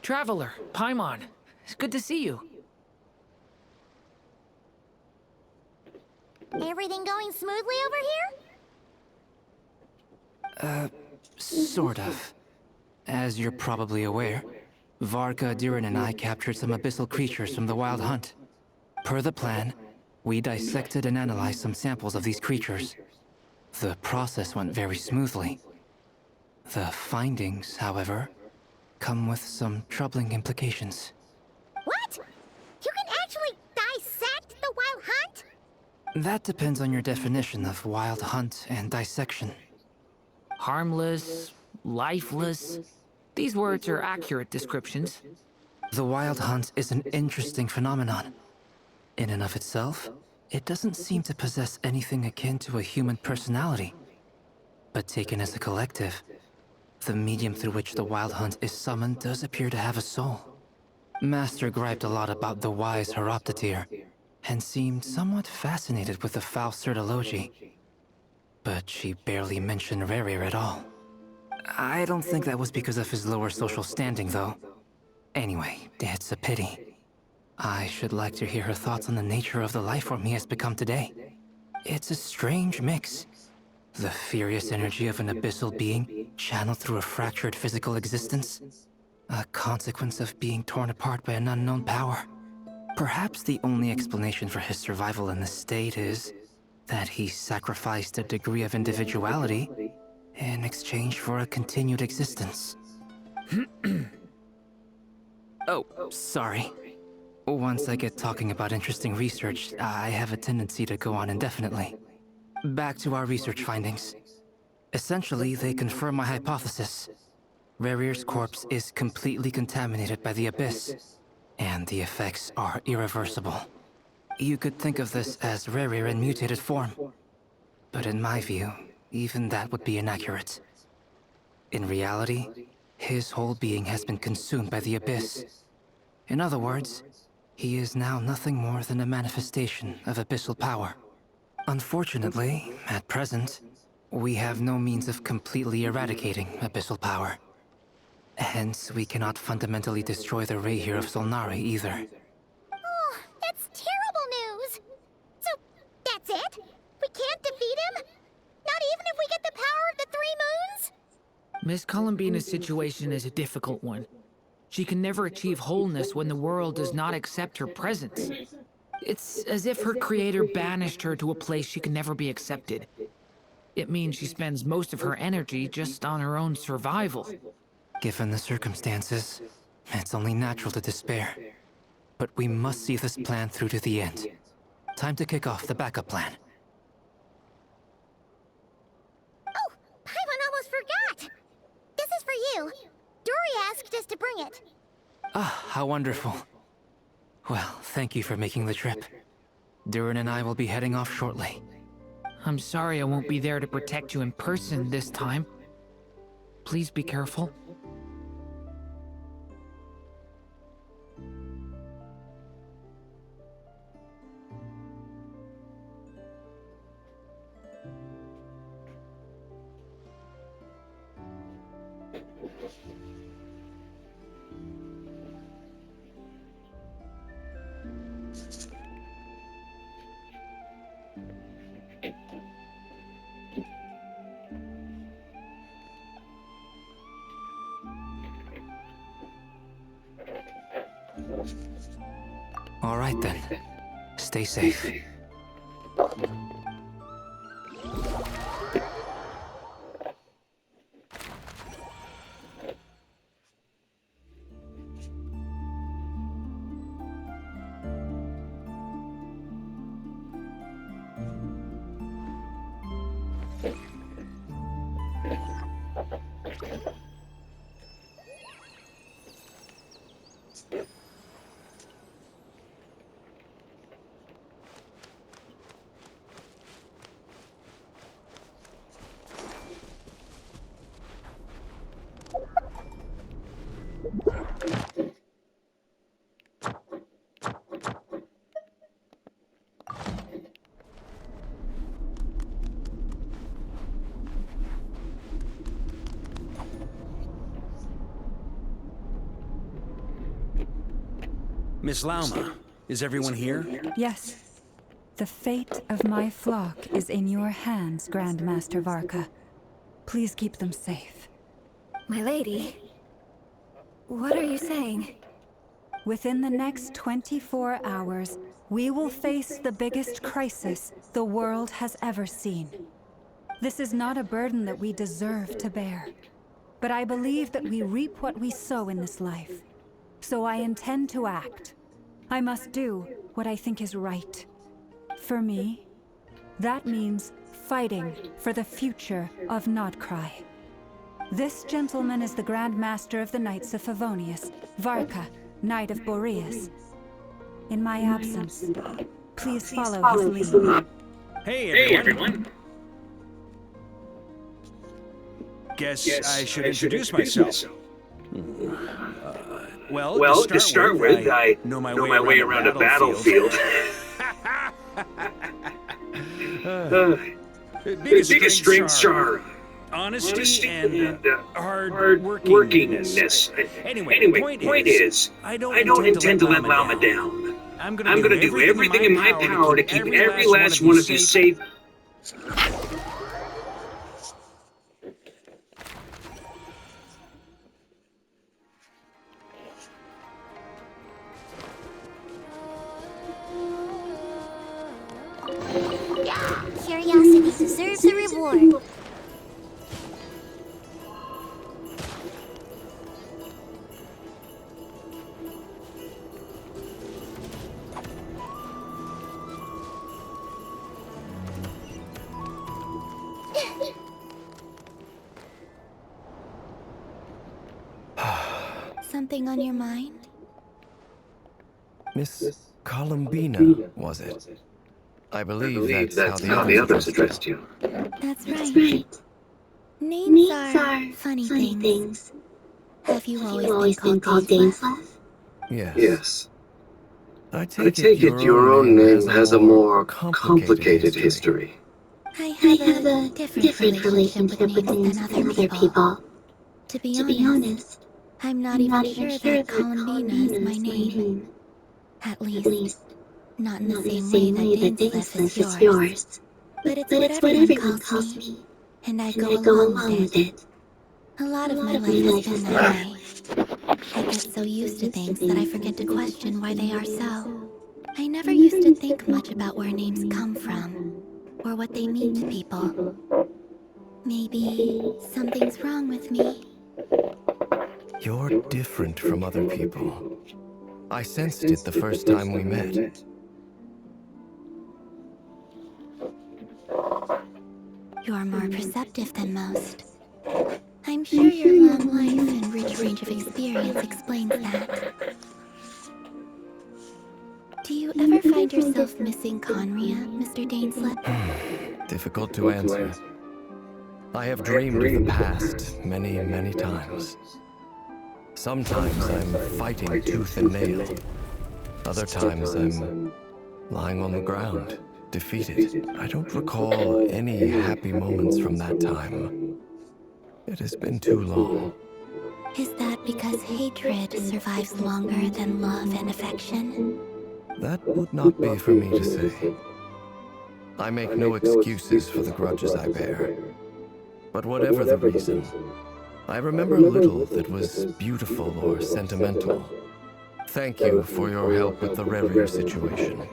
Traveler, Paimon. It's good to see you. Everything going smoothly over here? Sort of. As you're probably aware, Varka, Durin, and I captured some abyssal creatures from the Wild Hunt. Per the plan, we dissected and analyzed some samples of these creatures. The process went very smoothly. The findings, however, come with some troubling implications. What? You can actually dissect the Wild Hunt? That depends on your definition of Wild Hunt and dissection. Harmless, lifeless. These words are accurate descriptions. The Wild Hunt is an interesting phenomenon. In and of itself, it doesn't seem to possess anything akin to a human personality. But taken as a collective, the medium through which the Wild Hunt is summoned does appear to have a soul. Master griped a lot about the wise Horoptotire, and seemed somewhat fascinated with the foul certology. But she barely mentioned Rerir at all. I don't think that was because of his lower social standing, though. Anyway, it's a pity. I should like to hear her thoughts on the nature of the life form he has become today. It's a strange mix. The furious energy of an abyssal being channeled through a fractured physical existence. A consequence of being torn apart by an unknown power. Perhaps the only explanation for his survival in this state is that he sacrificed a degree of individuality in exchange for a continued existence. Oh, sorry. Once I get talking about interesting research, I have a tendency to go on indefinitely. Back to our research findings. Essentially, they confirm my hypothesis. Rerir's corpse is completely contaminated by the Abyss, and the effects are irreversible. You could think of this as Rerir in mutated form. But in my view, even that would be inaccurate. In reality, his whole being has been consumed by the Abyss. In other words, he is now nothing more than a manifestation of abyssal power. Unfortunately, at present, we have no means of completely eradicating abyssal power. Hence, we cannot fundamentally destroy the Reir of Solnari either. Oh, that's terrible news! So, that's it? We can't defeat him? Not even if we get the power of the Three Moons? Miss Columbina's situation is a difficult one. She can never achieve wholeness when the world does not accept her presence. It's as if her creator banished her to a place she can never be accepted. It means she spends most of her energy just on her own survival. Given the circumstances, it's only natural to despair. But we must see this plan through to the end. Time to kick off the backup plan. Oh, Paimon almost forgot! This is for you. Dory asked us to bring it. Ah, how wonderful. Well, thank you for making the trip. Durin and I will be heading off shortly. I'm sorry I won't be there to protect you in person this time. Please be careful. All right then. Stay safe. Miss Lauma, is everyone here? Yes. The fate of my flock is in your hands, Grand Master Varka. Please keep them safe. My lady, what are you saying? Within the next 24 hours, we will face the biggest crisis the world has ever seen. This is not a burden that we deserve to bear, but I believe that we reap what we sow in this life. So I intend to act. I must do what I think is right. For me, that means fighting for the future of Nodcry. This gentleman is the Grand Master of the Knights of Favonius, Varka, Knight of Boreas. In my absence, please follow his lead. Hey, everyone. Guess I should introduce myself. Well, to start with, I know my way around a battlefield. Biggest strengths are honesty and hard workingness. Anyway, point is, I don't intend to let Lauma down. I'm gonna do everything in my power to keep every last one of you safe. Curiosity deserves a reward. Something on your mind? Miss Columbina, was it? I believe that's how the others addressed you. That's right. Names are funny things. Have you always been called Daneless? Yes. I take it your own name has a more complicated history. I have a different relationship with names than other people. To be honest, I'm not even sure that Columbina is my name. At least, not in the same way that Daneless is yours. But it's what everyone calls me, and I go along with it. A lot of my life has been that way. I get so used to things that I forget to question why they are so. I never used to think much about where names come from, or what they mean to people. Maybe something's wrong with me. You're different from other people. I sensed it the first time we met. You're more perceptive than most. I'm sure your long life and rich range of experience explains that. Do you ever find yourself missing Conria, Mr. Daneslip? Difficult to answer. I have dreamed of the past many, many times. Sometimes I'm fighting tooth and nail. Other times I'm lying on the ground, defeated. I don't recall any happy moments from that time. It has been too long. Is that because hatred survives longer than love and affection? That would not be for me to say. I make no excuses for the grudges I bear. But whatever the reason, I remember little that was beautiful or sentimental. Thank you for your help with the Rerir situation.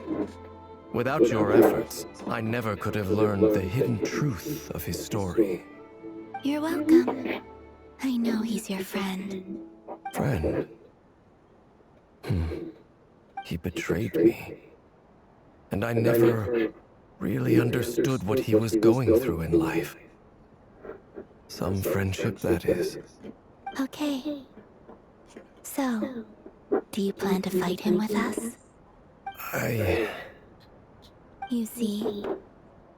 Without your efforts, I never could have learned the hidden truth of his story. You're welcome. I know he's your friend. Friend? He betrayed me. And I never really understood what he was going through in life. Some friendship, that is. Okay. So, do you plan to fight him with us? You see,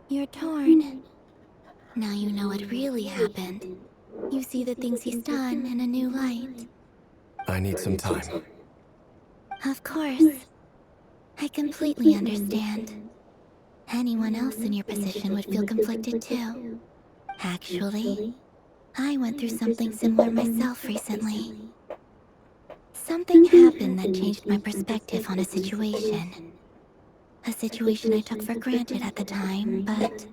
you're torn. Now you know what really happened. You see the things he's done in a new light. I need some time. Of course. I completely understand. Anyone else in your position would feel conflicted too. Actually, I went through something similar myself recently. Something happened that changed my perspective on a situation. A situation I took for granted at the time, but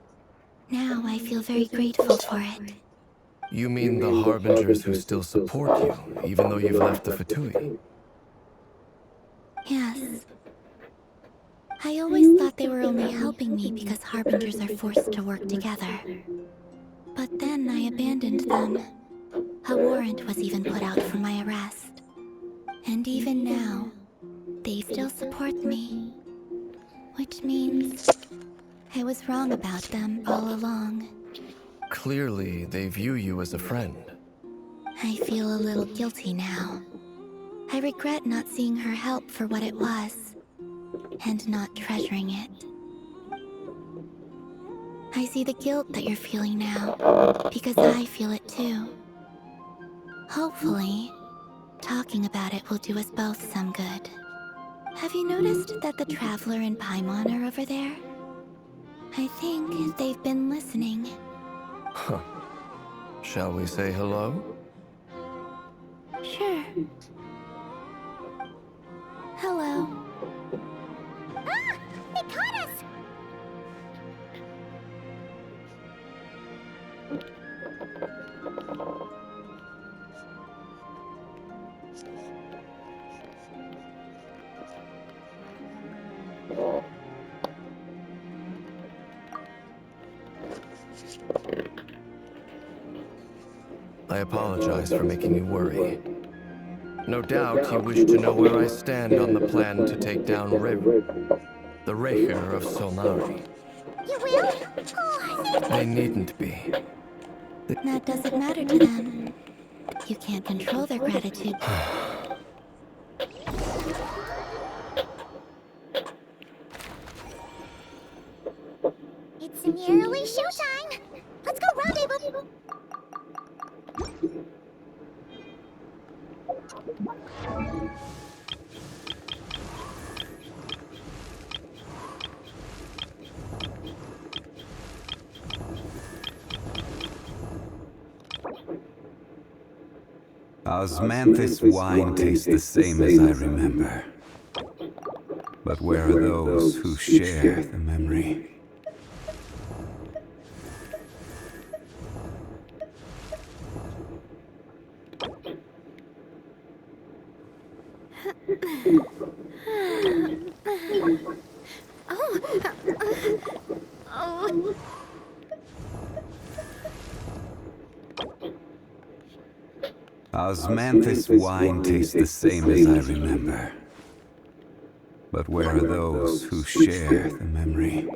now I feel very grateful for it. You mean the Harbingers who still support you, even though you've left the Fatui? Yes. I always thought they were only helping me because Harbingers are forced to work together. But then I abandoned them. A warrant was even put out for my arrest. And even now, they still support me. Which means I was wrong about them all along. Clearly, they view you as a friend. I feel a little guilty now. I regret not seeing her help for what it was, and not treasuring it. I see the guilt that you're feeling now, because I feel it too. Hopefully, talking about it will do us both some good. Have you noticed that the Traveler and Paimon are over there? I think they've been listening. Huh. Shall we say hello? Sure. Hello. Ah! They caught us! I apologize for making you worry. No doubt you wish to know where I stand on the plan to take down the Raker of Solnari. You will? Oh, thank They needn't be. That doesn't matter to them. You can't control their gratitude. It's nearly showtime! Let's go rendezvous! Osmanthus wine tastes the same as I remember. But where are those who share the memory? Osmanthus wine tastes the same as I remember. But where are those who share the memory?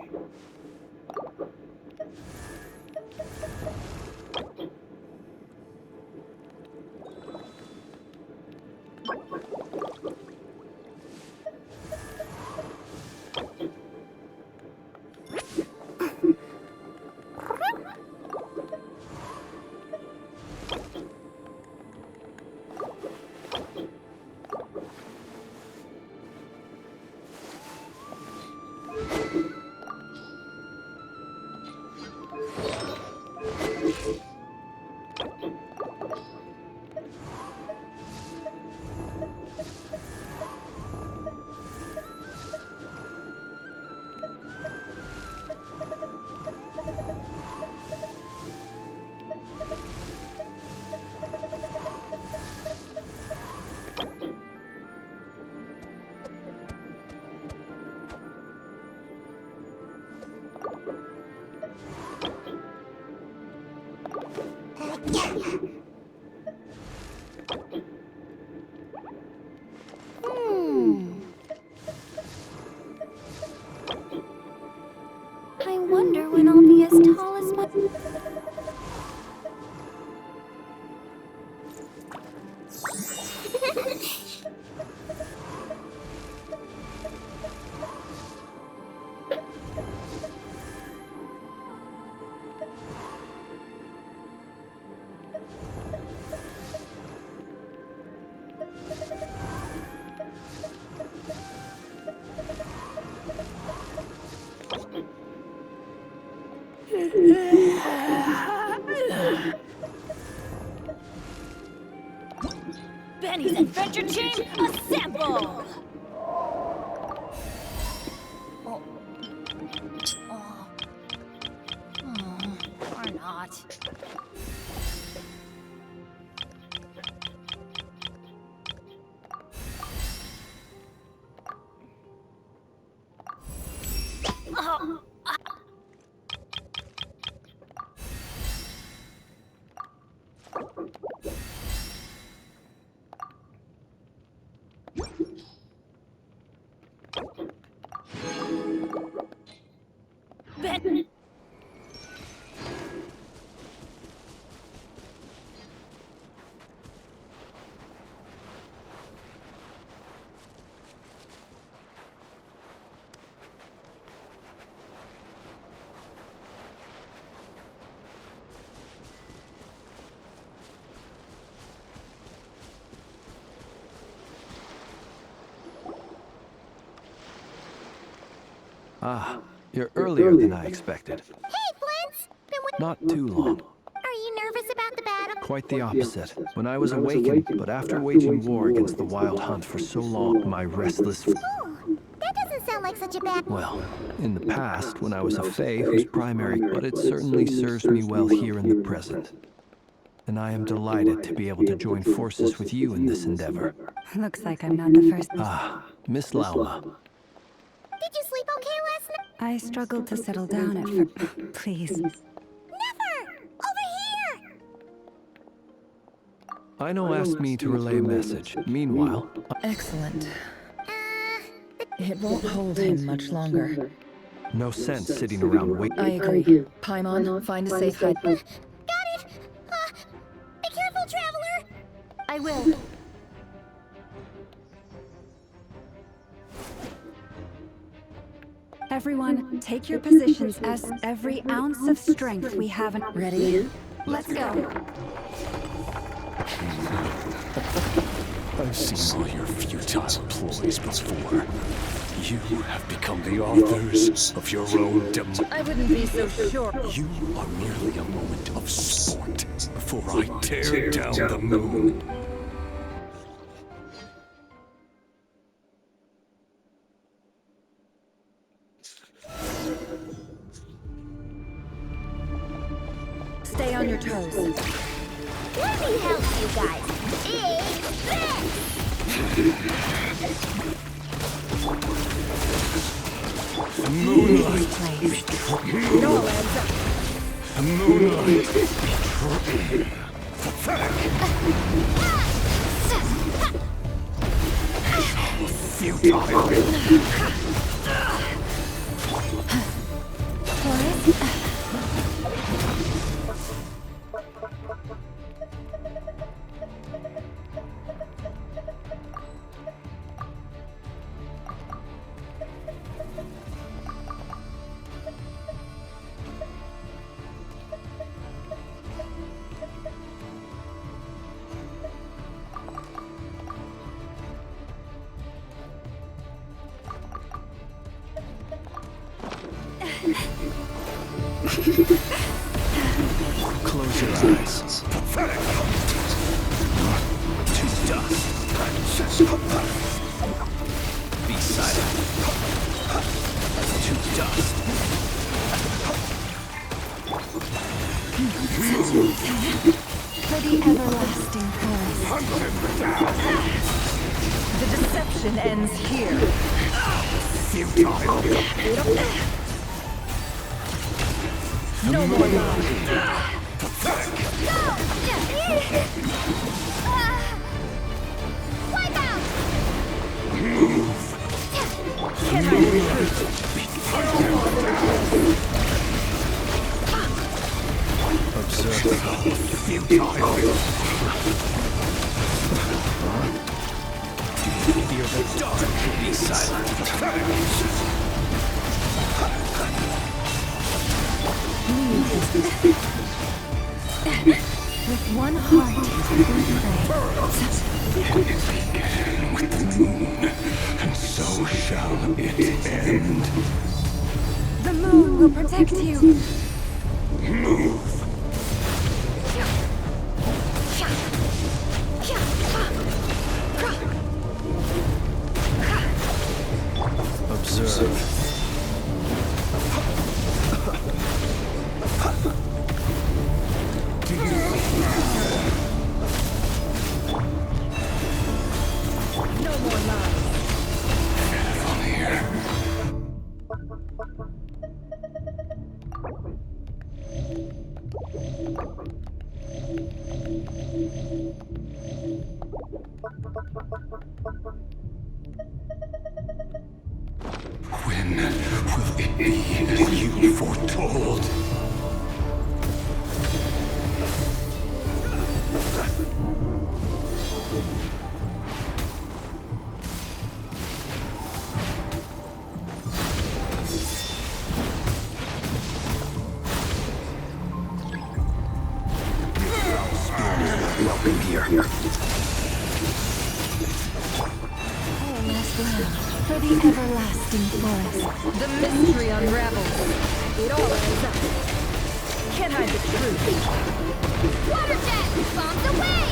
Benny's Adventure Team, assemble! Or not. Ben. Ah, you're earlier than I expected. Hey, Flint's! Been with Not too long. Are you nervous about the battle? Quite the opposite. When I was awakened, but after waging war against the Wild Hunt for so long, my restless... Ooh, that doesn't sound like such a bad... Well, in the past, when I was a Fae whose primary... But it certainly serves me well here in the present. And I am delighted to be able to join forces with you in this endeavor. Looks like I'm not the first. Ah, Miss Lauma. Did you sleep okay last night? I struggled to settle down at first. Please. Never! Over here! Aino asked me to relay a message. Meanwhile... Excellent. It won't hold him much longer. No sense sitting around waiting. I agree. Paimon, find a safe hide. Got it! Be careful, traveler! I will. Everyone, take your positions as every ounce of strength we have. Ready? Let's go. I've seen all your futile ploys before. You have become the authors of your own I wouldn't be so sure. You are merely a moment of sport before I tear down the moon. Stay on your toes. Let me help you guys. Big Moonlight. No legs up. Moonlight. Close your eyes. Pathetic. To dust. Be silent. To dust. For the everlasting forest. The deception ends here. No more lies. Wipe out! Observe Fear the dark. Be silent. With one heart, It began with the moon, and so shall it end. the moon will protect you. Move. When will it be as you foretold? Welcome here. Last land for the everlasting forest. The mystery unravels. It all ends up. Can't hide the truth. Water jet! Bombs away!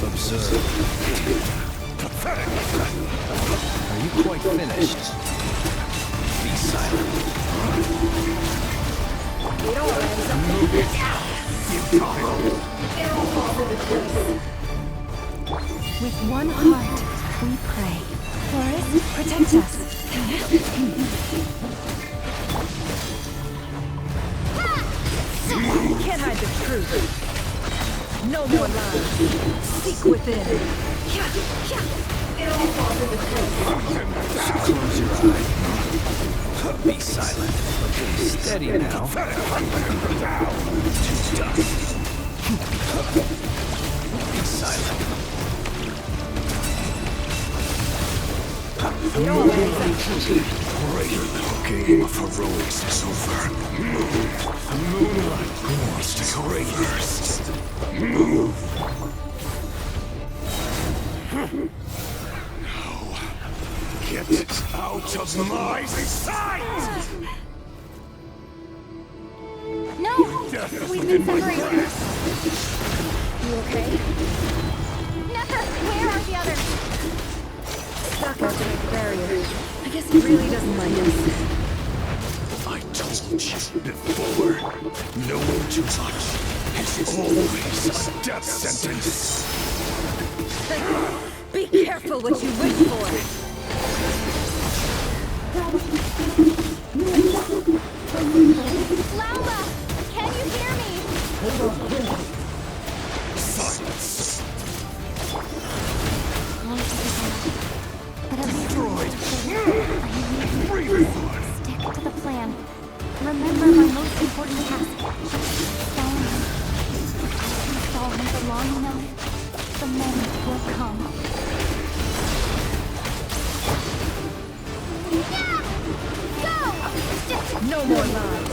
Observe. Are you quite finished? Be silent. It all ends up. With one heart, we pray. Forest, protect us. Can't hide the truth. No more lies. Seek within. It all falls into place. Close your eye. Be silent. Okay, steady now. To dust. Be silent. It all ends up. Great little game of heroics is over. The moonlight wants to go first. Now, get out of my sight! No! Death We've within been my separated. grasp. You okay? Nessa, where are the others? Stuck out to make a barrier. I guess he really doesn't like us. I told you before, no one too much is always a death sentence. Be careful what you wish for. Lauma! Can you hear me? Silence. But at least Destroyed. stick to the plan. Remember my most important task. Follow him. Follow him for long enough. The moment will come. Yeah! Go! No more lies.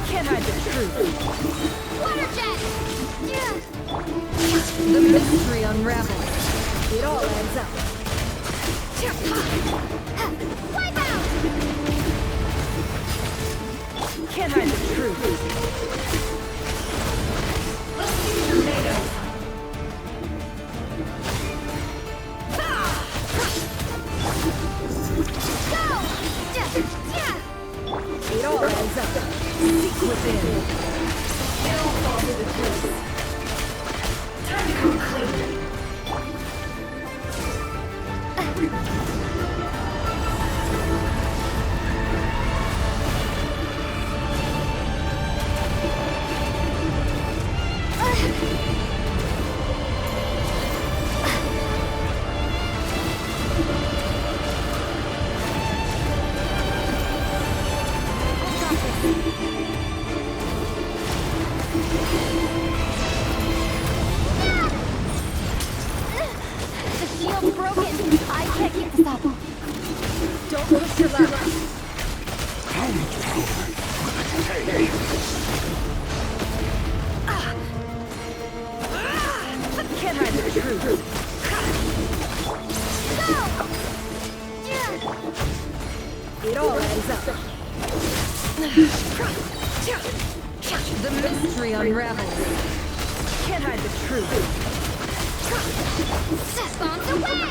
Can't hide the truth. Water jet! Yeah! The mystery unravels. It all adds up. Wipe out! Can't hide the truth. Tornado. It all adds up. Seek within. It all falls into place. Time to come clean. The shield's broken. I can't keep this up. Don't push your luck. How much power will it take? Can't hide the truth. It all adds up. The mystery unravels. Can't hide the truth. Bombs away!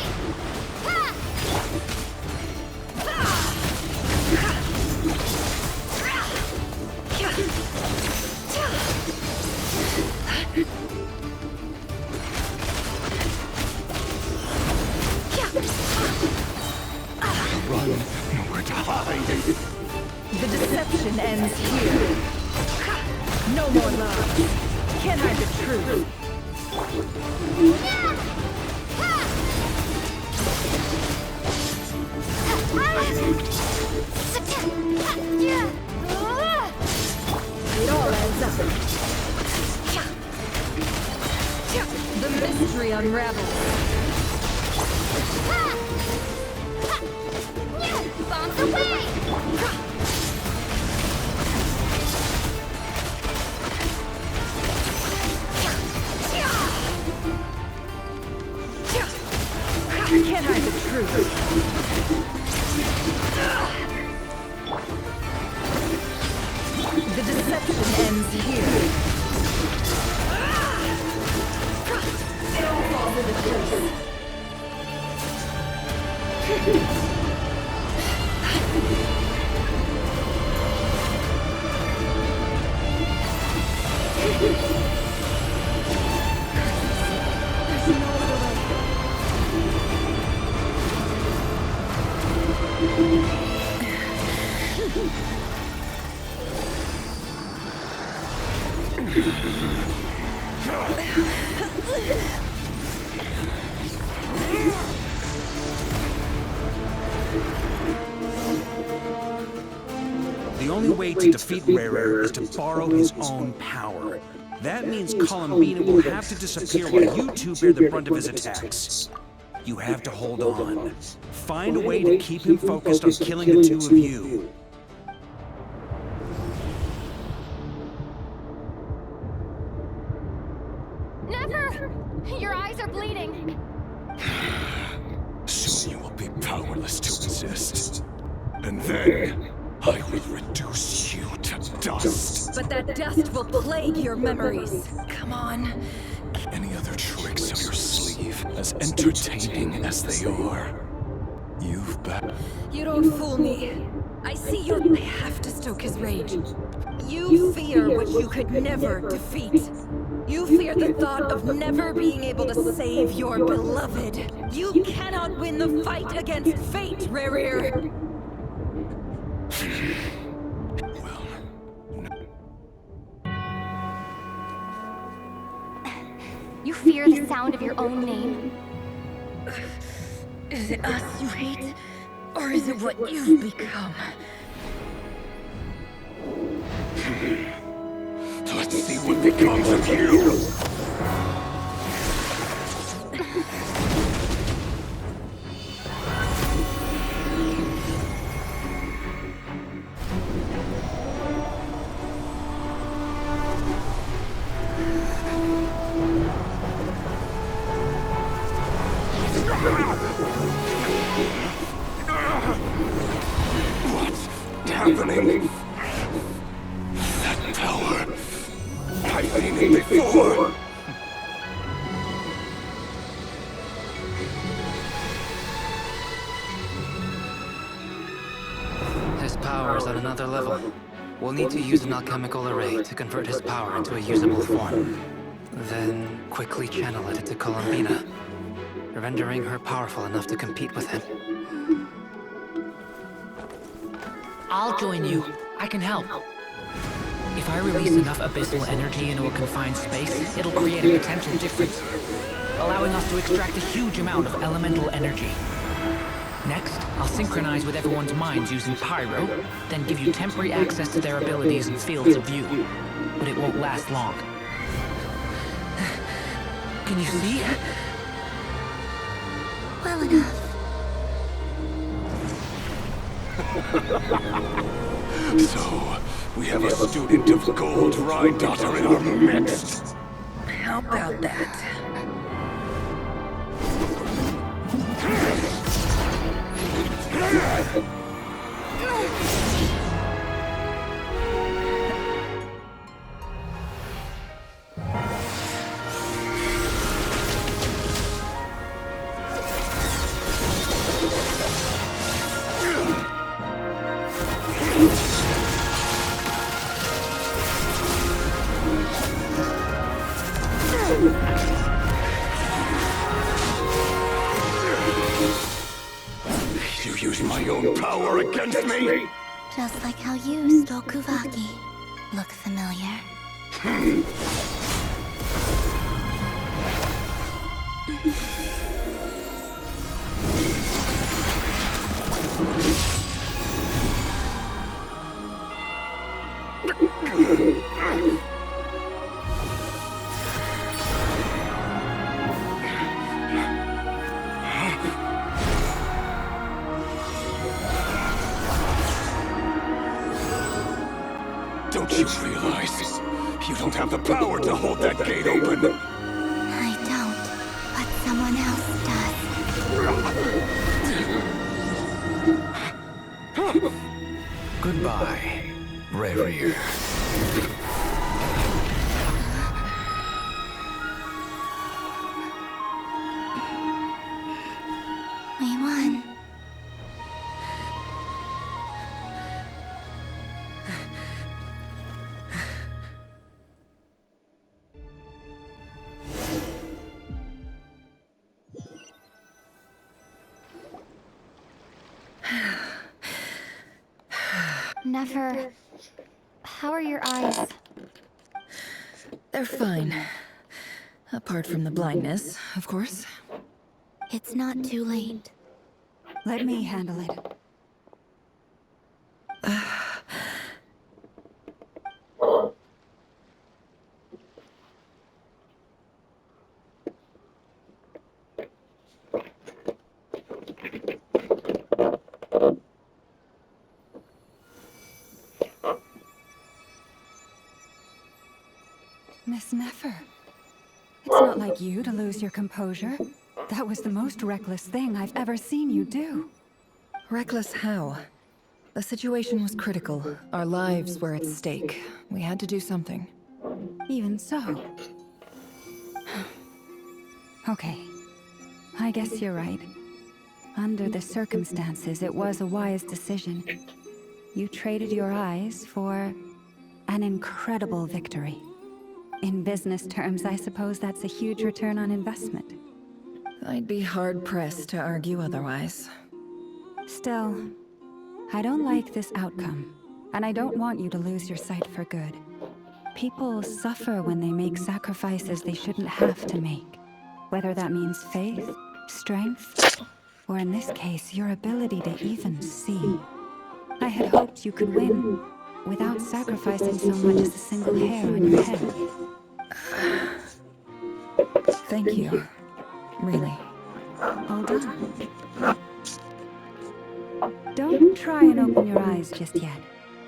nowhere to hide. The deception ends here. No more love. Can't hide the truth. It all adds up. The mystery unravels. Bombs away! Can't hide the truth. The deception ends here. It all falls into place. There's no other way. The only way to defeat Rarer is to borrow his own power. That means Columbina will have to disappear while you two bear the brunt of his attacks. You have to hold on. Find a way to keep him focused on killing the two of you. Never! Your eyes are bleeding. Soon you will be powerless to resist. And then, I will reduce you to dust. But that dust will plague your memories. Come on. Any other tricks up your sleeve, as entertaining as they are, you've bet. You don't fool me. I see you. I have to stoke his rage. You fear what you could never defeat. You fear the thought of never being able to save your beloved. You cannot win the fight against fate, Rarir. You fear the sound of your own name. Is it us you hate? Or is it what you've become? Let's see what becomes of you. What's happening? That power. I've seen it before. His power is on another level. We'll need to use an alchemical array to convert his power into a usable form. Then quickly channel it into Columbina, rendering her powerful enough to compete with him. I'll join you. I can help. If I release enough abyssal energy into a confined space, it'll create a potential difference, allowing us to extract a huge amount of elemental energy. Next, I'll synchronize with everyone's minds using Pyro, then give you temporary access to their abilities and fields of view. But it won't last long. Can you see? Well enough. So, we have a student of Gold Rhine Daughter in our midst. How about that? You use my own power against me? Just like how you stole Kuvaki. Look familiar? Don't you realize you don't have the power to hold that gate open? I don't, but someone else does. Goodbye, Reverie. We won. Never. How are your eyes? They're fine. Apart from the blindness, of course. It's not too late. Let me handle it. Miss Nefer. It's not like you to lose your composure. That was the most reckless thing I've ever seen you do. Reckless how? The situation was critical. Our lives were at stake. We had to do something. Even so. Okay. I guess you're right. Under the circumstances, it was a wise decision. You traded your eyes for an incredible victory. In business terms, I suppose that's a huge return on investment. I'd be hard-pressed to argue otherwise. Still, I don't like this outcome, and I don't want you to lose your sight for good. People suffer when they make sacrifices they shouldn't have to make. Whether that means faith, strength, or in this case, your ability to even see. I had hoped you could win without sacrificing so much as a single hair on your head. Thank you. Really. All done. Don't try and open your eyes just yet.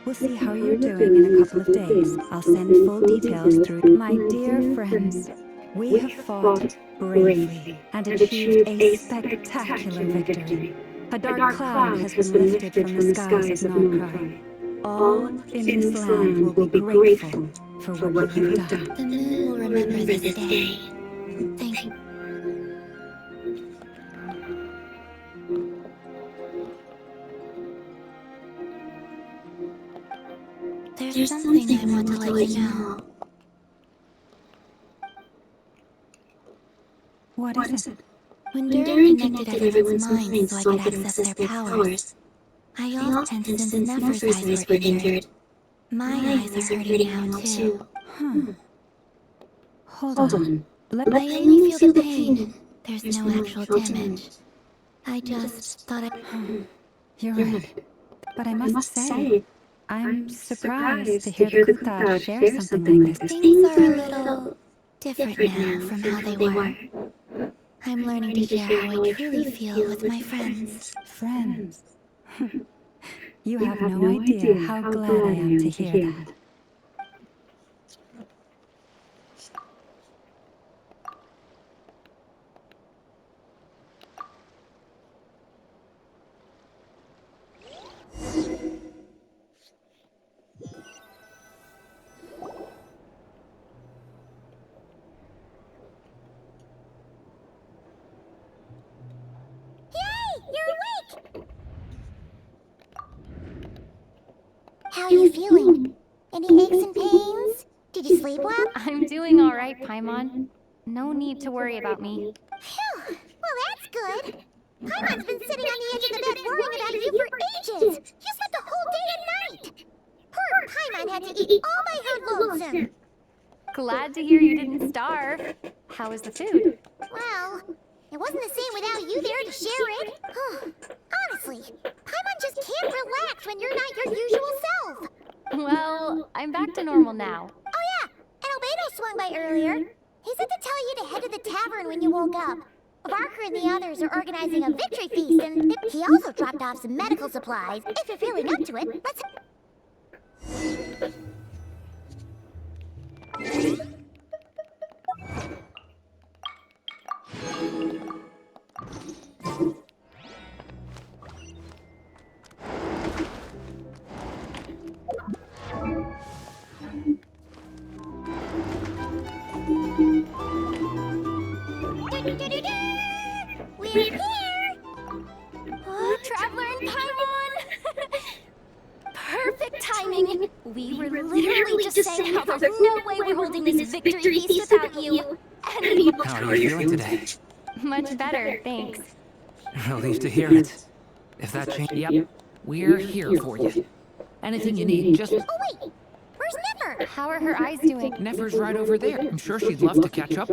We'll see how you're doing in a couple of days. I'll send full details through. My dear friends, we have fought bravely and achieved a spectacular victory. A dark cloud has been lifted from the skies of Nordkrai. All in this land will be grateful for what you have done. The moon will remember this day. Thank you. There's something I want to let you know. What is it? When Durin connected everyone's minds so I could access their powers, I often sensed Nefer's eyes were injured. My eyes are hurting now too. Hold on. I only feel the pain. There's no actual damage. I just thought You're right. But I must say, I'm surprised to hear the Kuta share something like this. things are a little different now from how they were. I'm learning to share how I truly feel with my friends. Friends. You have no idea how glad I am to hear that. How are you feeling? Any aches and pains? Did you sleep well? I'm doing all right, Paimon. No need to worry about me. Phew! Well, that's good. Paimon's been sitting on the edge of the bed worrying about you for ages. You spent the whole day and night. Poor Paimon had to eat all by her lonesome. Glad to hear you didn't starve. How was the food? Well, it wasn't the same without you there to share it. Honestly, Paimon just can't relax when you're not your usual self. Well, I'm back to normal now. Oh yeah, and Albedo swung by earlier. He said to tell you to head to the tavern when you woke up. Barker and the others are organizing a victory feast, and he also dropped off some medical supplies. If you're feeling up to it, let's... We're here! Oh, Traveler and Paimon! Perfect timing! We were literally just saying how there's no way we're holding this victory feast without you. And How are you feeling today? much better, thanks. Relieved to hear it. If that changes... Yep, we're here for you. Anything you need, just... Oh wait, where's Nefer? How are her eyes doing? Nefer's right over there. I'm sure she'd love to catch up.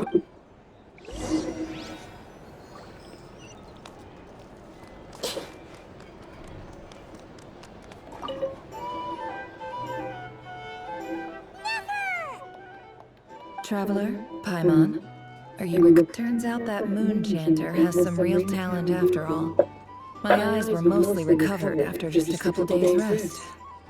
Traveler, Paimon, are you Turns out that moon chanter has some real talent after all. My eyes were mostly recovered after just a couple days rest.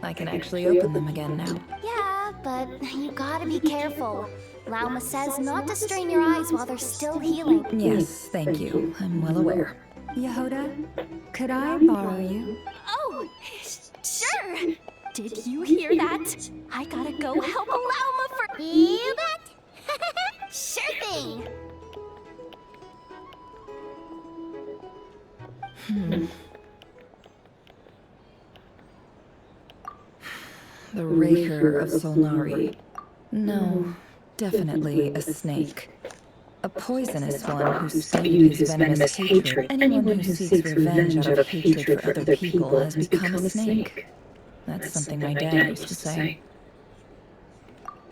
I can actually open them again now. Yeah, but you gotta be careful. Lauma says not to strain your eyes while they're still healing. Yes, thank you. I'm well aware. Yehoda, could I borrow you? Oh, sure! Did you hear that? I gotta go help Lauma for... You bet! Sure thing! The Raker of Solnari. No, definitely a snake. A poisonous one who spewed his venomous hatred. Anyone who seeks revenge out of hatred for other people has become a snake. That's something my dad used to say.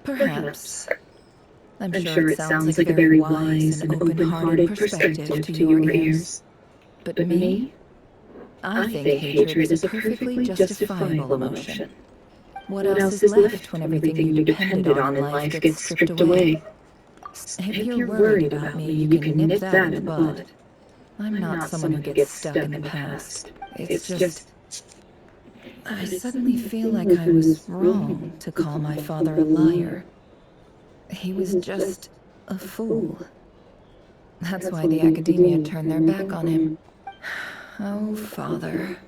Perhaps. I'm sure it sounds like a very wise and open-hearted perspective to your ears. But me? I think hatred is a perfectly justifiable emotion. What else is left when everything you depended on in life gets stripped away? If you're worried about me, you can nip that in the bud. I'm not someone who gets stuck in the past. It's just... I suddenly feel like I was wrong to call my father a liar. He was just a fool. That's why the academia turned their back on him. Oh, Father.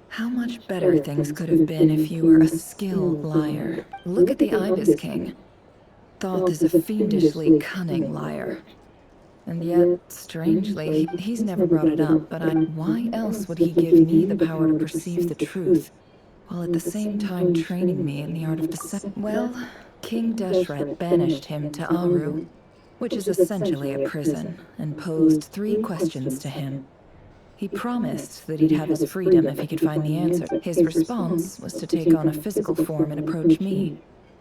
How much better things could have been if you were a skilled liar. Look at the Ibis King. Thoth is a fiendishly cunning liar. And yet, strangely, he's never brought it up, but why else would he give me the power to perceive the truth, while at the same time training me in the art of deception? Well, King Deshret banished him to Aru, which is essentially a prison, and posed 3 questions to him. He promised that he'd have his freedom if he could find the answer. His response was to take on a physical form and approach me,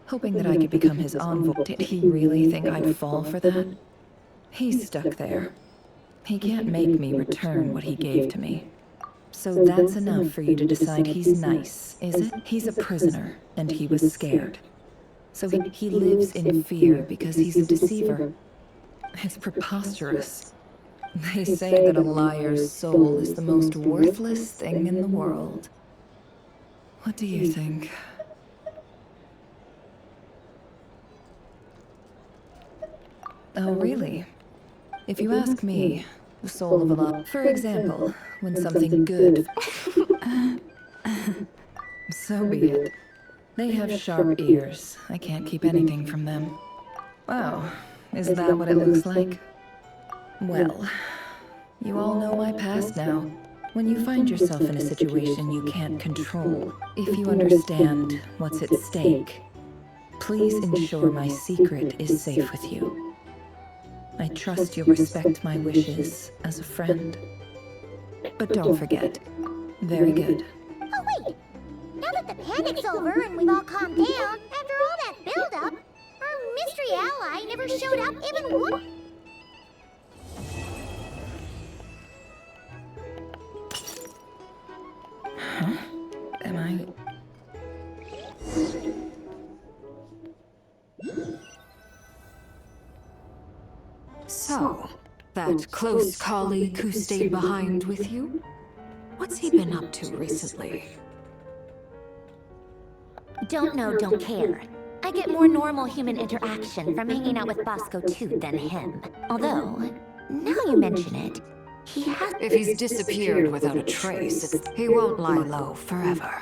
hoping that I could become his envoy. Did he really think I'd fall for that? He's stuck there. He can't make me return what he gave to me. So that's enough for you to decide he's nice, is it? He's a prisoner, and he was scared. So he lives in fear because he's a deceiver. It's preposterous. They say that a liar's soul is the most worthless thing in the world. What do you think? Oh, really? If you ask me, the soul of a liar... For example, when something good... So be it. They have sharp ears. I can't keep anything from them. Wow, is that what it looks like? Well, you all know my past now. When you find yourself in a situation you can't control, if you understand what's at stake, please ensure my secret is safe with you. I trust you'll respect my wishes as a friend. But don't forget. Very good. Oh, wait! Now that the panic's over and we've all calmed down, after all that build-up, our mystery ally never showed up even once. Huh? Am I... So, that close colleague who stayed behind with you? What's he been up to recently? Don't know, don't care. I get more normal human interaction from hanging out with Bosco too than him. Although, now you mention it, he has... If he's disappeared without a trace, he won't lie low forever.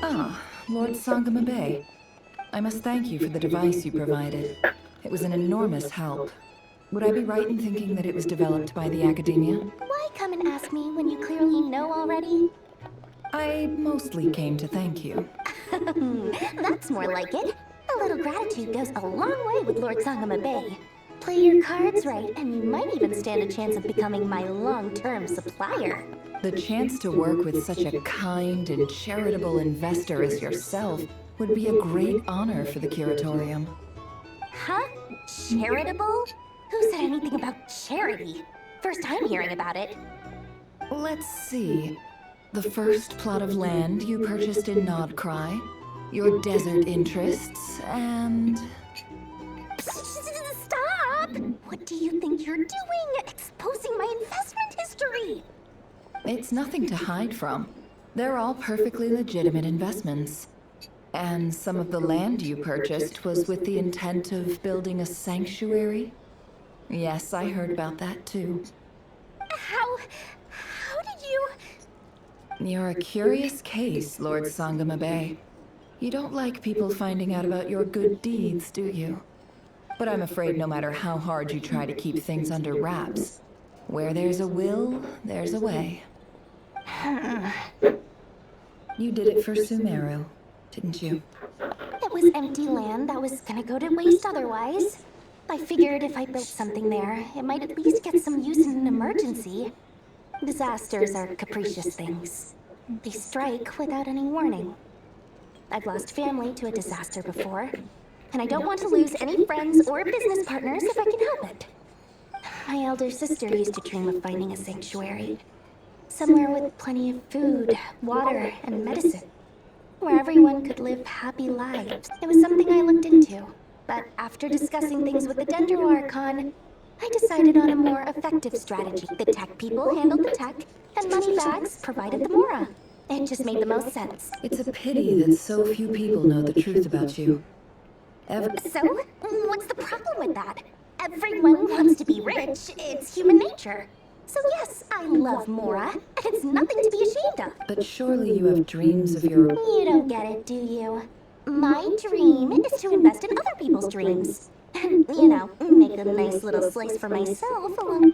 Ah, Lord Sangama Bay. I must thank you for the device you provided. It was an enormous help. Would I be right in thinking that it was developed by the Academia? Why come and ask me when you clearly know already? I mostly came to thank you. That's more like it. A little gratitude goes a long way with Lord Sangama Bay. Play your cards right, and you might even stand a chance of becoming my long-term supplier. The chance to work with such a kind and charitable investor as yourself would be a great honor for the Curatorium. Huh? Charitable? Who said anything about charity? First time hearing about it. Let's see. The first plot of land you purchased in Nodcry, your desert interests, and... Stop! What do you think you're doing? Exposing my investment history! It's nothing to hide from. They're all perfectly legitimate investments. And some of the land you purchased was with the intent of building a sanctuary? Yes, I heard about that too. How did you... You're a curious case, Lord Sangama Bay. You don't like people finding out about your good deeds, do you? But I'm afraid no matter how hard you try to keep things under wraps, where there's a will, there's a way. You did it for Sumeru, didn't you? It was empty land that was gonna go to waste otherwise. I figured if I built something there, it might at least get some use in an emergency. Disasters are capricious things. They strike without any warning. I've lost family to a disaster before, and I don't want to lose any friends or business partners if I can help it. My elder sister used to dream of finding a sanctuary. Somewhere with plenty of food, water, and medicine. Where everyone could live happy lives. It was something I looked into. But after discussing things with the Dendro Archon, I decided on a more effective strategy. The tech people handled the tech, and Moneybags provided the Mora. It just made the most sense. It's a pity that so few people know the truth about you. So? What's the problem with that? Everyone wants to be rich. It's human nature. So yes, I love Mora, and it's nothing to be ashamed of. But surely you have dreams of your... You don't get it, do you? My dream is to invest in other people's dreams. And, you know, make a nice little slice for myself along...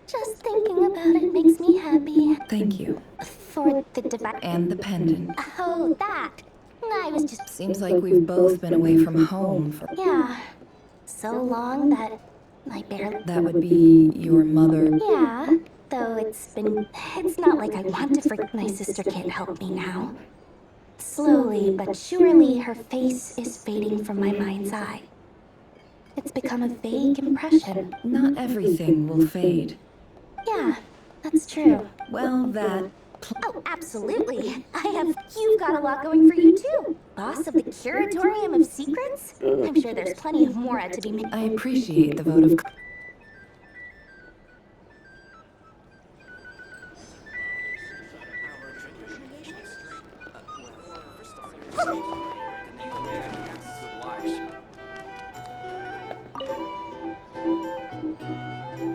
Just thinking about it makes me happy. Thank you. For the device... And the pendant. Oh, that. I was just... Seems like we've both been away from home for... Yeah. So long that I barely... That would be your mother... Yeah. Though it's not like I want to forget. My sister can't help me now. Slowly but surely, her face is fading from my mind's eye. It's become a vague impression. Not everything will fade. Yeah, that's true. Well, that... Oh, absolutely. You've got a lot going for you too. Boss of the Curatorium of Secrets? I'm sure there's plenty of Mora to be made. I appreciate the vote of...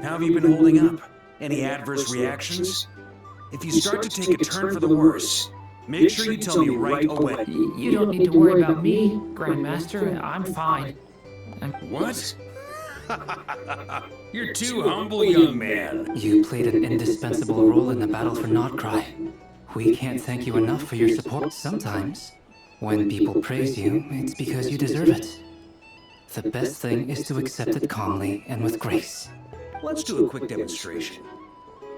How have you been holding up? Any adverse reactions? If you start to take a turn for the worse, make sure you tell me right away. You don't need to worry about me, Grandmaster. I'm fine. What? You're too humble, young man. You played an indispensable role in the battle for Notcry. We can't thank you enough for your support. Sometimes, when people praise you, it's because you deserve it. The best thing is to accept it calmly and with grace. Let's do a quick demonstration.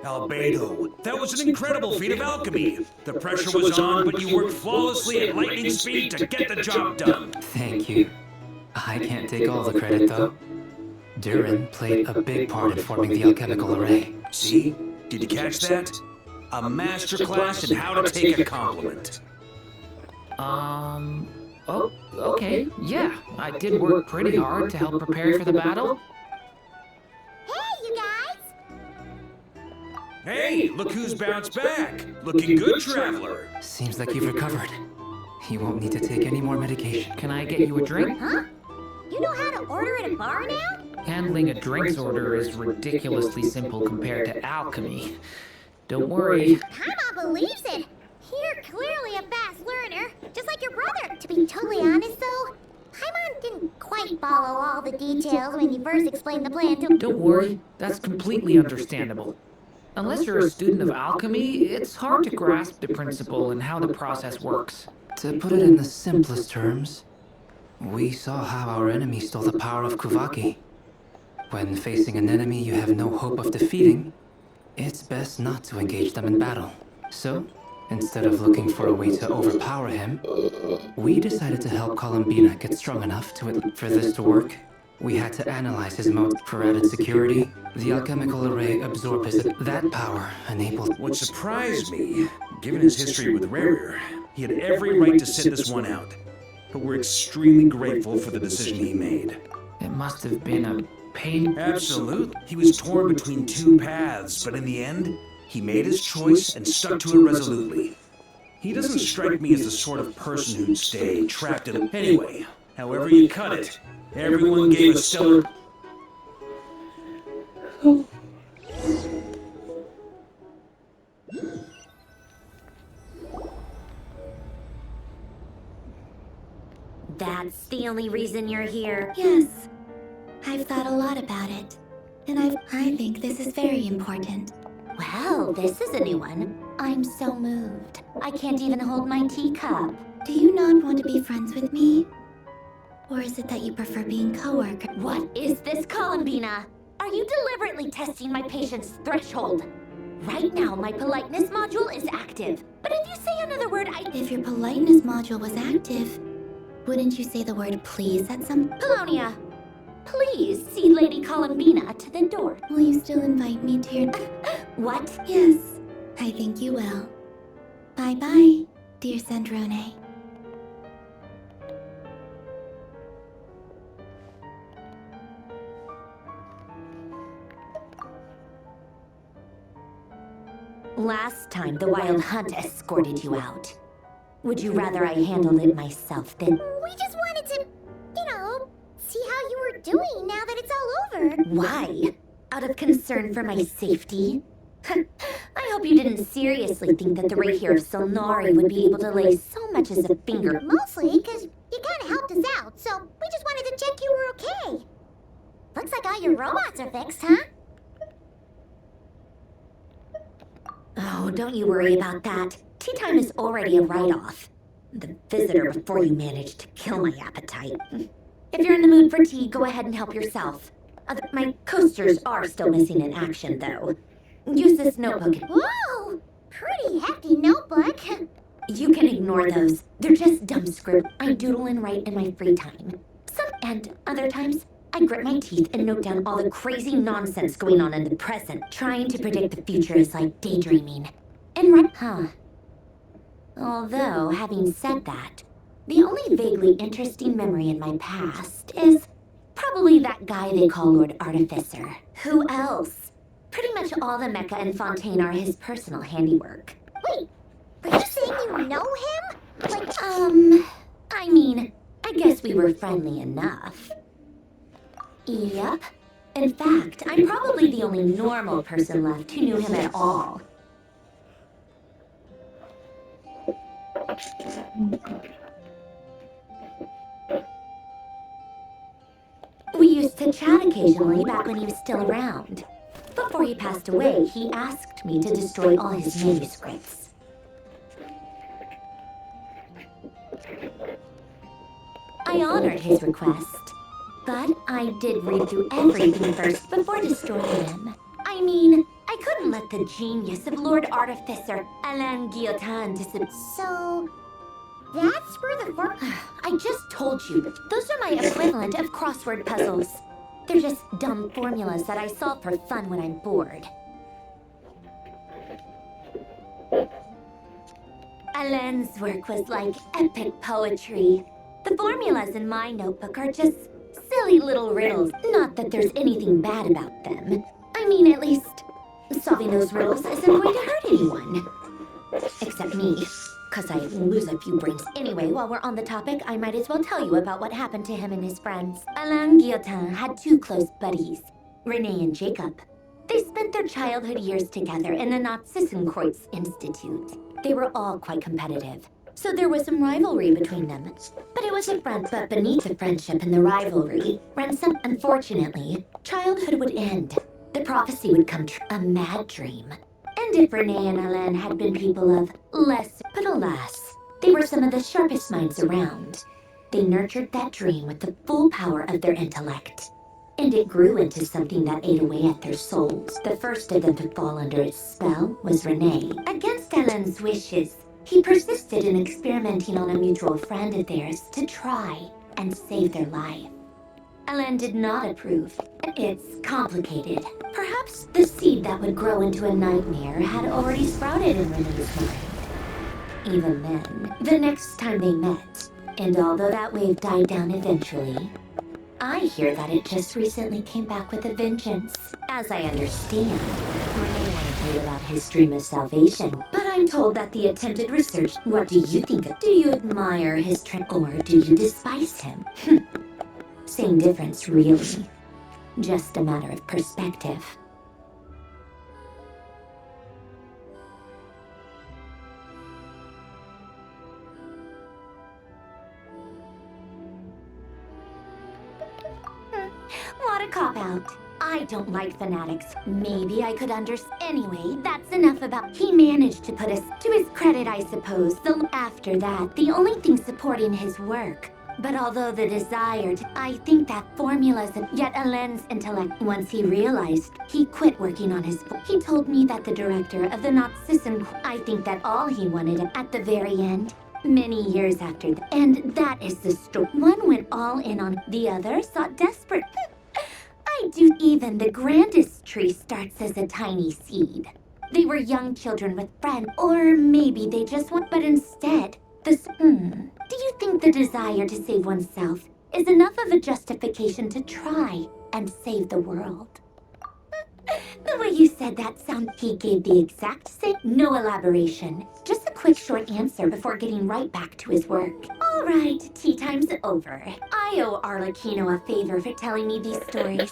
Albedo, that was an incredible feat of alchemy. The pressure was on, but you worked flawlessly at lightning speed to get the job done. Thank you. I can't take all the credit, though. Durin played a big part in forming the alchemical array. See? Did you catch that? A masterclass in how to take a compliment. Oh, okay. Yeah, I did work pretty hard to help prepare for the battle. Hey, you guys! Hey, look who's bounced back. Looking good, Traveler. Seems like you've recovered. You won't need to take any more medication. Can I get you a drink? Huh? You know how to order at a bar now? Handling a drinks order is ridiculously simple compared to alchemy. Don't worry. Paimon believes it. You're clearly a fast learner, just like your brother. To be totally honest, though, Paimon didn't quite follow all the details when you first explained the plan to him. Don't worry, that's completely understandable. Unless you're a student of alchemy, it's hard to grasp the principle and how the process works. To put it in the simplest terms, we saw how our enemy stole the power of Kuvaki. When facing an enemy you have no hope of defeating, it's best not to engage them in battle. So, instead of looking for a way to overpower him, we decided to help Columbina get strong enough for this to work. We had to analyze his mode. For added security, the alchemical array absorbed that power enabled... What surprised me, given his history with Rarer, he had every right to sit this one out. But we're extremely grateful for the decision he made. It must have been a pain. Absolutely. He was torn between two paths, but in the end, he made his choice and stuck to it resolutely. He doesn't strike me as the sort of person who'd stay trapped in a... Anyway, however you cut it, everyone gave a stellar... That's the only reason you're here. Yes. I've thought a lot about it. And I think this is very important. Well, this is a new one. I'm so moved. I can't even hold my teacup. Do you not want to be friends with me? Or is it that you prefer being co-workers? What is this, Columbina? Are you deliberately testing my patience threshold? Right now, my politeness module is active. But if you say another word, If your politeness module was active, wouldn't you say the word please at some... Polonia! Please see Lady Columbina to the door. Will you still invite me to your... What? Yes, I think you will. Bye-bye, dear Sandrone. Last time, the Wild Hunt escorted you out. Would you rather I handled it myself than... We just wanted to, see how you were doing now that it's all over. Why? Out of concern for my safety? I hope you didn't seriously think that the Rahier of Solnari would be able to lay so much as a finger. Mostly because you kind of helped us out, so we just wanted to check you were okay. Looks like all your robots are fixed, huh? Oh, don't you worry about that. Tea time is already a write-off. The visitor before you managed to kill my appetite. If you're in the mood for tea, go ahead and help yourself. My coasters are still missing in action, though. Use this notebook. Whoa! Pretty hefty notebook. You can ignore those. They're just dumb script I doodle and write in my free time. And other times, I grit my teeth and note down all the crazy nonsense going on in the present. Trying to predict the future is like daydreaming. Although, having said that, the only vaguely interesting memory in my past is probably that guy they call Lord Artificer. Who else? Pretty much all the Mecha and Fontaine are his personal handiwork. Wait, were you saying you know him? I mean, I guess we were friendly enough. Yep. In fact, I'm probably the only normal person left who knew him at all. We used to chat occasionally back when he was still around. Before he passed away, he asked me to destroy all his manuscripts. I honored his request, but I did read through everything first before destroying him. I mean, I couldn't let the genius of Lord Artificer Alain Guillotin disappear. So, that's where the I just told you, those are my equivalent of crossword puzzles. They're just dumb formulas that I solve for fun when I'm bored. Alain's work was like epic poetry. The formulas in my notebook are just silly little riddles. Not that there's anything bad about them. I mean, at least, solving those riddles isn't going to hurt anyone. Except me, because I lose a few brains. Anyway, while we're on the topic, I might as well tell you about what happened to him and his friends. Alain Guillotin had two close buddies, Renee and Jacob. They spent their childhood years together in the Nazissenkreuz Institute. They were all quite competitive, so there was some rivalry between them. But it was a friend, but beneath the friendship and the rivalry, unfortunately, childhood would end. The prophecy would come true, a mad dream. And if Renee and Alain had been people of less, but alas, they were some of the sharpest minds around. They nurtured that dream with the full power of their intellect. And it grew into something that ate away at their souls. The first of them to fall under its spell was Renee. Against Alain's wishes, he persisted in experimenting on a mutual friend of theirs to try and save their life. Alain did not approve. It's complicated. Perhaps the seed that would grow into a nightmare had already sprouted in Renee's mind. Even then, the next time they met, and although that wave died down eventually, I hear that it just recently came back with a vengeance. As I understand, Renee wanted to hear about his dream of salvation, but I'm told that the attempted research... What do you think of? Do you admire his or do you despise him? Same difference, really. Just a matter of perspective. What a cop-out. I don't like fanatics. Maybe I could understand. Anyway, that's enough about... He managed to put us to his credit, I suppose. After that, the only thing supporting his work. But although the desire to... I think that formulas... Yet Alain's intellect, once he realized, he quit working on his... He told me that the director of the Nazissenkreuz... I think that all he wanted at the very end... Many years after that. And that is the story. One went all in on... The other sought desperate... I do. Even the grandest tree starts as a tiny seed. They were young children with friends, or maybe they just want, but instead, do you think the desire to save oneself is enough of a justification to try and save the world? The way you said that he gave the exact same, no elaboration, just a quick short answer before getting right back to his work. All right, tea time's over. I owe Arlecchino a favor for telling me these stories.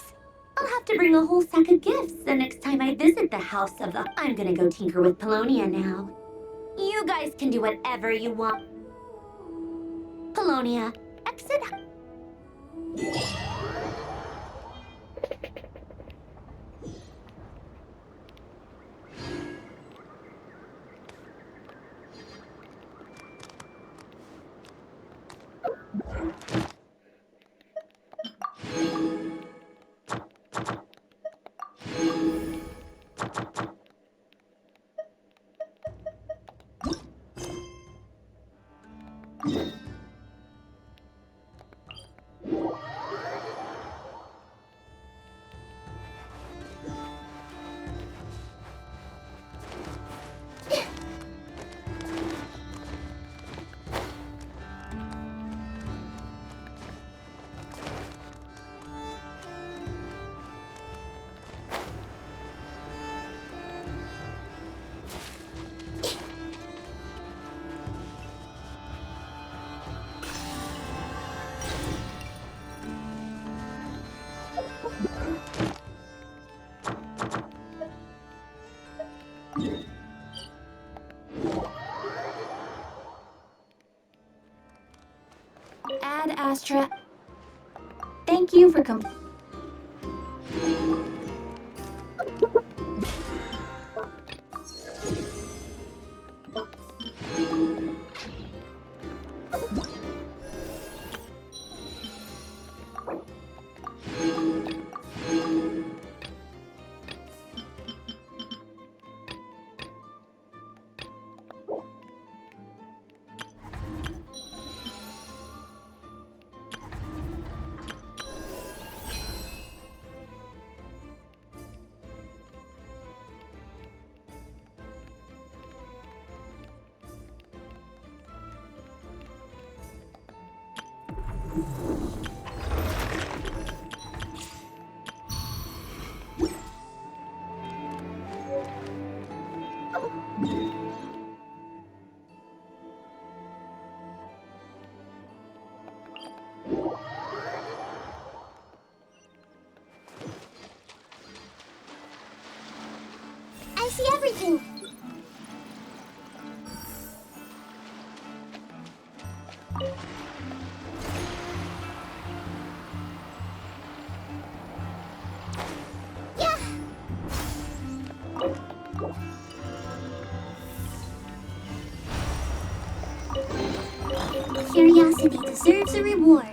I'll have to bring a whole sack of gifts the next time I visit the house of the... I'm gonna go tinker with Polonia now. You guys can do whatever you want. Polonia, exit... Thank you for I see everything. Yeah. Curiosity deserves a reward.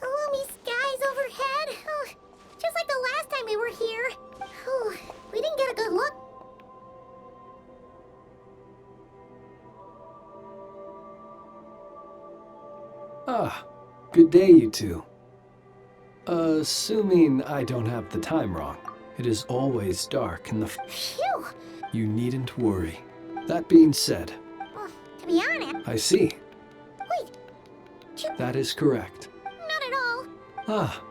Gloomy skies overhead. Just like the last time we were here. We didn't get a good look. Ah, good day, you two. Assuming I don't have the time wrong, it is always dark in the... Phew! You needn't worry. That being said... Well, to be honest... I see. Wait! That is correct. Not at all. Ah,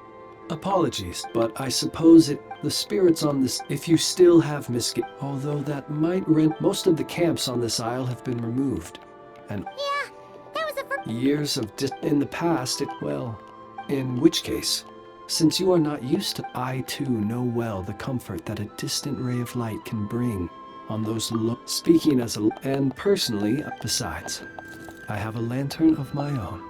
apologies, but I suppose the spirits on this... If you still have although that might rent... Most of the camps on this isle have been removed. And... Yeah, that was the first... Years of in the past, well, in which case, since you are not used to, I too know well the comfort that a distant ray of light can bring on those speaking as a, and personally, besides, I have a lantern of my own.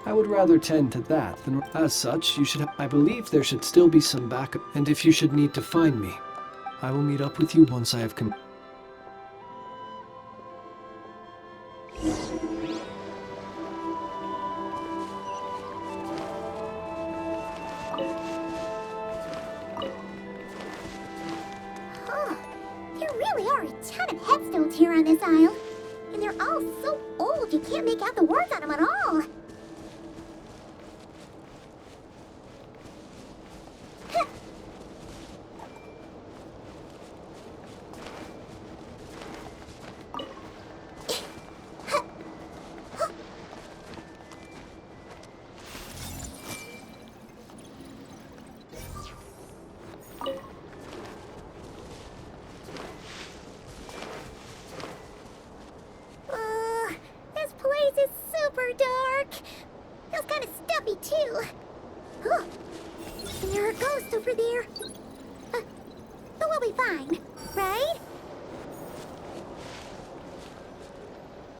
I would rather tend to that than, as such, you should, I believe there should still be some backup, and if you should need to find me, I will meet up with you once I have There really are a ton of headstones here on this isle. And they're all so old you can't make out the words on them at all. This place is super dark. Feels kind of stuffy too. And there are ghosts over there. But we'll be fine, right?